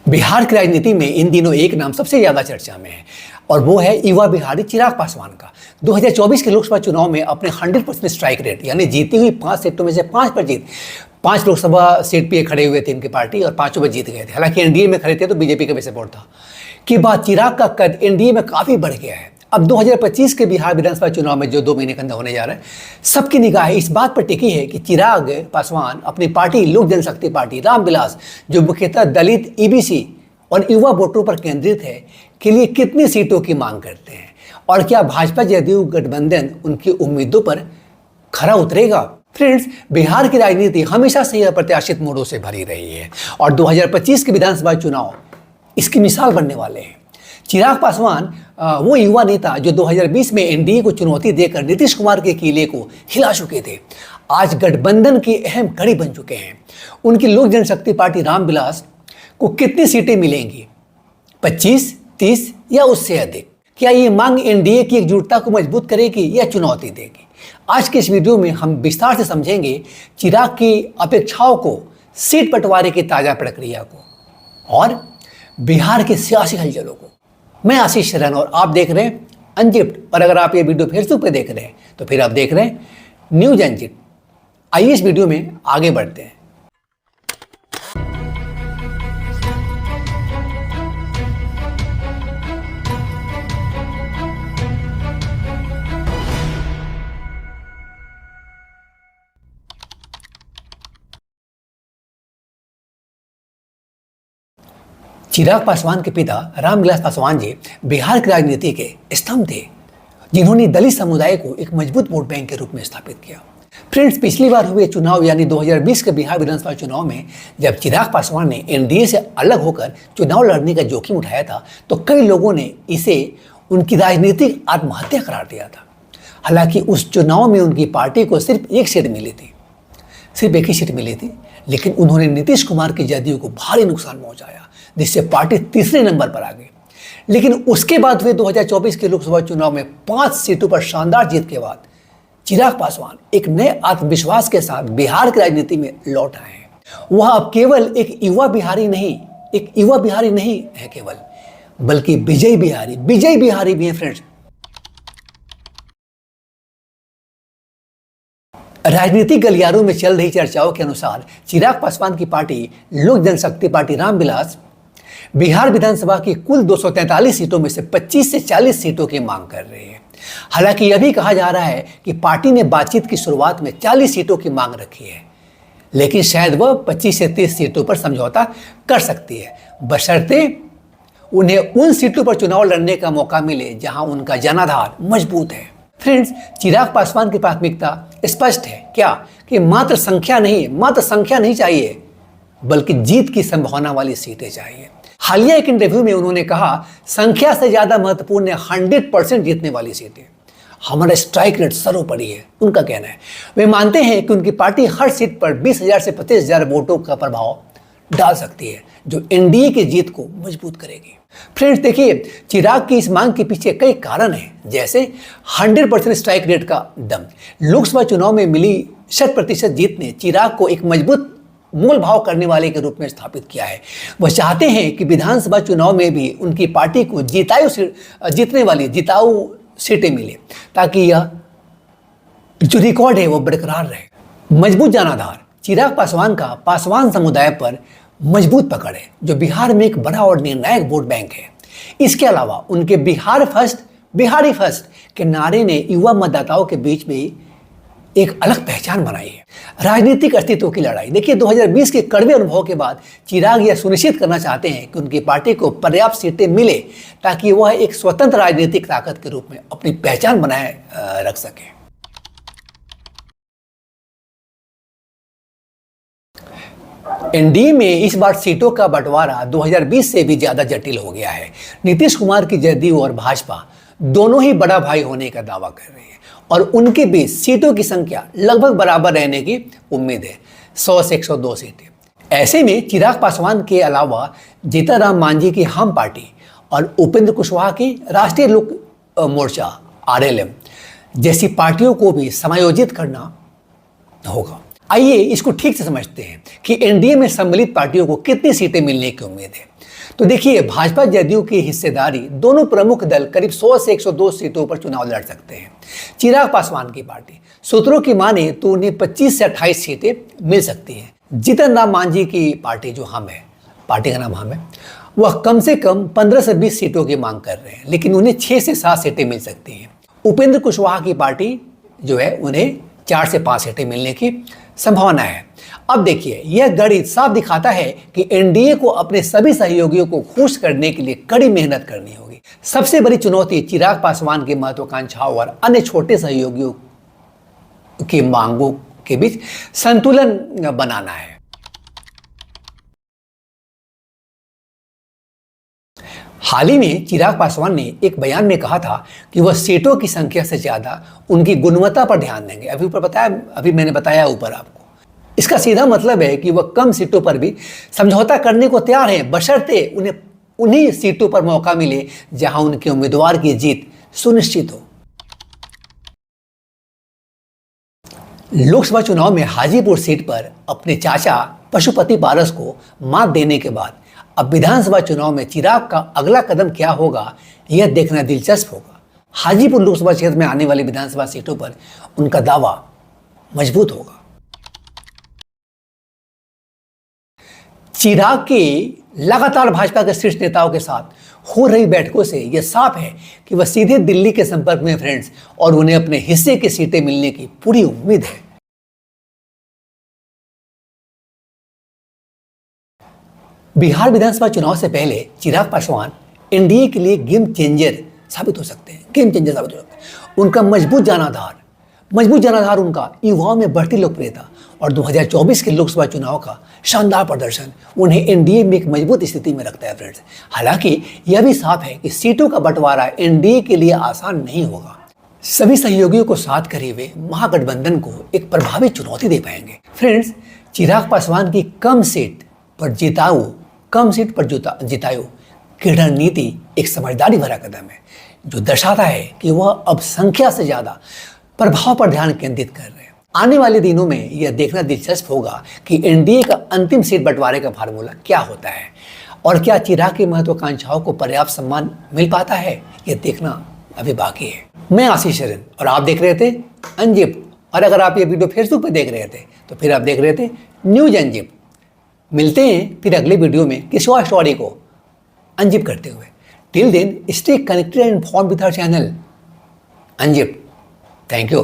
बिहार की राजनीति में इन दिनों एक नाम सबसे ज्यादा चर्चा में है और वो है युवा बिहारी चिराग पासवान का। 2024 के लोकसभा चुनाव में अपने 100% स्ट्राइक रेट यानी जीती हुई 5 सीटों में से 5 पर जीत 5 लोकसभा सीट पे खड़े हुए थे इनकी पार्टी और 5 पर जीत गए थे। हालांकि एनडीए में खड़े थे तो बीजेपी का भी सपोर्ट था कि बाद चिराग का कद एनडीए में काफी बढ़ गया है। अब 2025 के बिहार विधानसभा चुनाव में जो 2 महीने के अंदर होने जा रहा है, सबकी निगाह इस बात पर टिकी है कि चिराग पासवान अपनी पार्टी लोक जनशक्ति पार्टी रामविलास, जो मुख्यतः दलित, ईबीसी और युवा वोटरों पर केंद्रित है, के लिए कितनी सीटों की मांग करते हैं और क्या भाजपा जदयू गठबंधन उनकी उम्मीदों पर खरा उतरेगा। फ्रेंड्स, बिहार की राजनीति हमेशा से अप्रत्याशित मोड़ों से भरी रही है और 2025 के विधानसभा चुनाव इसकी मिसाल बनने वाले हैं। चिराग पासवान वो युवा नेता जो 2020 में एनडीए को चुनौती देकर नीतीश कुमार के किले को हिला चुके थे, आज गठबंधन की अहम कड़ी बन चुके हैं। उनकी लोक जनशक्ति पार्टी रामविलास को कितनी सीटें मिलेंगी, 25, 30 या उससे अधिक? क्या ये मांग एनडीए की एकजुटता को मजबूत करेगी या चुनौती देगी? आज के इस वीडियो में हम विस्तार से समझेंगे चिराग की अपेक्षाओं को, सीट बंटवारे की ताजा प्रक्रिया को और बिहार के सियासी हलचलों को। मैं आशीष शरण और आप देख रहे हैं अनजिप्ट। और अगर आप ये वीडियो फेसबुक पे देख रहे हैं तो फिर आप देख रहे हैं न्यूज अनजिप्ट। आइए इस वीडियो में आगे बढ़ते हैं। चिराग पासवान के पिता रामविलास पासवान जी बिहार की राजनीति के स्तंभ थे, जिन्होंने दलित समुदाय को एक मजबूत वोट बैंक के रूप में स्थापित किया। फ्रेंड्स, पिछली बार हुए चुनाव यानी 2020 के बिहार विधानसभा चुनाव में जब चिराग पासवान ने एनडीए से अलग होकर चुनाव लड़ने का जोखिम उठाया था तो कई लोगों ने इसे उनकी राजनीतिक आत्महत्या करार दिया था। हालांकि उस चुनाव में उनकी पार्टी को सिर्फ एक सीट मिली थी, सिर्फ एक ही सीट मिली थी, लेकिन उन्होंने नीतीश कुमार की जदयू को भारी नुकसान पहुंचाया, जिससे पार्टी तीसरे नंबर पर आ गई। लेकिन उसके बाद हुए 2024 के लोकसभा चुनाव में 5 सीटों पर शानदार जीत के बाद चिराग पासवान एक नए आत्मविश्वास के साथ बिहार की राजनीति में लौट आए हैं। वह अब केवल एक युवा बिहारी नहीं है केवल, बल्कि विजय बिहारी भी हैं। फ्रेंड्स, राजनीतिक गलियारों में चल रही चर्चाओं के अनुसार चिराग पासवान की पार्टी लोक जनशक्ति पार्टी रामविलास बिहार विधानसभा की कुल 243 सीटों में से 25 से 40 सीटों की मांग कर रही है। हालांकि यह भी कहा जा रहा है कि पार्टी ने बातचीत की शुरुआत में 40 सीटों की मांग रखी है, लेकिन शायद वह 25 से 30 सीटों पर समझौता कर सकती है, बशर्ते उन्हें उन सीटों पर चुनाव लड़ने का मौका मिले जहां उनका जनाधार मजबूत है। फ्रेंड्स, चिराग पासवान की प्राथमिकता स्पष्ट है क्या कि मात्र संख्या नहीं चाहिए, बल्कि जीत की संभावना वाली सीटें चाहिए। हालिया एक इंटरव्यू में उन्होंने कहा, संख्या से ज्यादा महत्वपूर्ण है 100% जीतने वाली सीटें। हमारा स्ट्राइक रेट सर्वोपरि है, उनका कहना है। वे मानते हैं कि उनकी पार्टी हर सीट पर 20,000 से 25,000 वोटों का प्रभाव डाल सकती है, जो एनडीए की जीत को मजबूत करेगी। फ्रेंड्स, देखिए, चिराग की इस मांग के पीछे कई कारण हैं, जैसे 100% स्ट्राइक रेट का दम। लोकसभा चुनाव में मिली 100% जीत ने चिराग को एक मजबूत मोल भाव करने वाले के रूप में स्थापित किया है। वह चाहते हैं कि विधानसभा चुनाव में भी उनकी पार्टी को जिताऊ सीटें मिले, ताकि यह जो रिकॉर्ड है वो बरकरार रहे। मजबूत जनाधार। चिराग पासवान का पासवान समुदाय पर मजबूत पकड़ है, जो बिहार में एक बड़ा और निर्णायक वोट बैंक है। इसके अलावा उनके बिहारी फर्स्ट के नारे ने युवा मतदाताओं के बीच में एक अलग पहचान बनाई है। राजनीतिक अस्तित्व की लड़ाई। देखिए, 2020 के कड़वे अनुभव के बाद चिराग यह सुनिश्चित करना चाहते हैं कि उनकी पार्टी को पर्याप्त सीटें मिले, ताकि वह एक स्वतंत्र राजनीतिक ताकत के रूप में अपनी पहचान बनाए रख सके। एनडीए में इस बार सीटों का बंटवारा 2020 से भी ज्यादा जटिल हो गया है। नीतीश कुमार की जदयू और भाजपा दोनों ही बड़ा भाई होने का दावा कर रहे हैं और उनके बीच सीटों की संख्या लगभग बराबर रहने की उम्मीद है, 100 से 102 सीटें। ऐसे में चिराग पासवान के अलावा जीतनराम मांझी की हम पार्टी और उपेंद्र कुशवाहा की राष्ट्रीय लोक मोर्चा आरएलएम जैसी पार्टियों को भी समायोजित करना होगा। आइए इसको ठीक से समझते हैं कि एनडीए में सम्मिलित पार्टियों को कितनी सीटें मिलने की उम्मीद है। तो देखिए, भाजपा जदयू की हिस्सेदारी दोनों प्रमुख दल करीब 100 से 102 सीटों पर चुनाव लड़ सकते हैं। चिराग पासवान की पार्टी, सूत्रों की माने तो उन्हें 25 से 28 सीटें मिल सकती हैं। जीतन राम मांझी की पार्टी, जो हम है, पार्टी का नाम हम है, वह कम से कम 15 से 20 सीटों की मांग कर रहे हैं, लेकिन उन्हें 6 से 7 सीटें मिल सकती हैं। उपेंद्र कुशवाहा की पार्टी जो है, उन्हें 4 से 5 सीटें मिलने की संभावना है। अब देखिए, यह गणित साफ दिखाता है कि एनडीए को अपने सभी सहयोगियों को खुश करने के लिए कड़ी मेहनत करनी होगी। सबसे बड़ी चुनौती चिराग पासवान की महत्वाकांक्षाओं और अन्य छोटे सहयोगियों की मांगों के बीच संतुलन बनाना है। हाल ही में चिराग पासवान ने एक बयान में कहा था कि वह सीटों की संख्या से ज्यादा उनकी गुणवत्ता पर ध्यान देंगे। अभी मैंने बताया ऊपर आपको। इसका सीधा मतलब है कि वह कम सीटों पर भी समझौता करने को तैयार हैं, बशर्ते उन्हीं सीटों पर मौका मिले जहां उनके उम्मीदवार की जीत सुनिश्चित हो। लोकसभा चुनाव में हाजीपुर सीट पर अपने चाचा पशुपति पारस को मात देने के बाद अब विधानसभा चुनाव में चिराग का अगला कदम क्या होगा, यह देखना दिलचस्प होगा। हाजीपुर लोकसभा क्षेत्र में आने वाली विधानसभा सीटों पर उनका दावा मजबूत होगा। चिराग की लगातार भाजपा के शीर्ष नेताओं के साथ हो रही बैठकों से यह साफ है कि वह सीधे दिल्ली के संपर्क में फ्रेंड्स, और उन्हें अपने हिस्से की सीटें मिलने की पूरी उम्मीद है। बिहार विधानसभा चुनाव से पहले चिराग पासवान एनडीए के लिए गेम चेंजर साबित हो सकते हैं। उनका मजबूत जनाधार, उनका युवाओं में बढ़ती लोकप्रियता और 2024 के लोकसभा चुनाव का शानदार प्रदर्शन उन्हें एनडीए में एक मजबूत स्थिति में रखता है फ्रेंड्स। हालांकि यह भी साफ है कि सीटों का बंटवारा एनडीए के लिए आसान नहीं होगा। सभी सहयोगियों को साथ करे हुए महागठबंधन को एक प्रभावी चुनौती दे पाएंगे। फ्रेंड्स, चिराग पासवान की कम सीट पर जितायु की रणनीति एक समझदारी भरा कदम है, जो दर्शाता है कि वह अब संख्या से ज्यादा प्रभाव पर ध्यान केंद्रित कर रहे हैं। आने वाले दिनों में यह देखना दिलचस्प होगा कि एनडीए का अंतिम सीट बंटवारे का फार्मूला क्या होता है और क्या चिराग की महत्वाकांक्षाओं को पर्याप्त सम्मान मिल पाता है, यह देखना अभी बाकी है। मैं आशीष शरण और आप देख रहे थे अनजिप्ड। और अगर आप ये वीडियो फेसबुक पर देख रहे थे तो फिर आप देख रहे थे न्यूज अनजिप्ड। मिलते हैं फिर अगले वीडियो में किसी और स्टोरी को अनजिप करते हुए। Till then stay connected and informed with our channel unzipped. Thank you.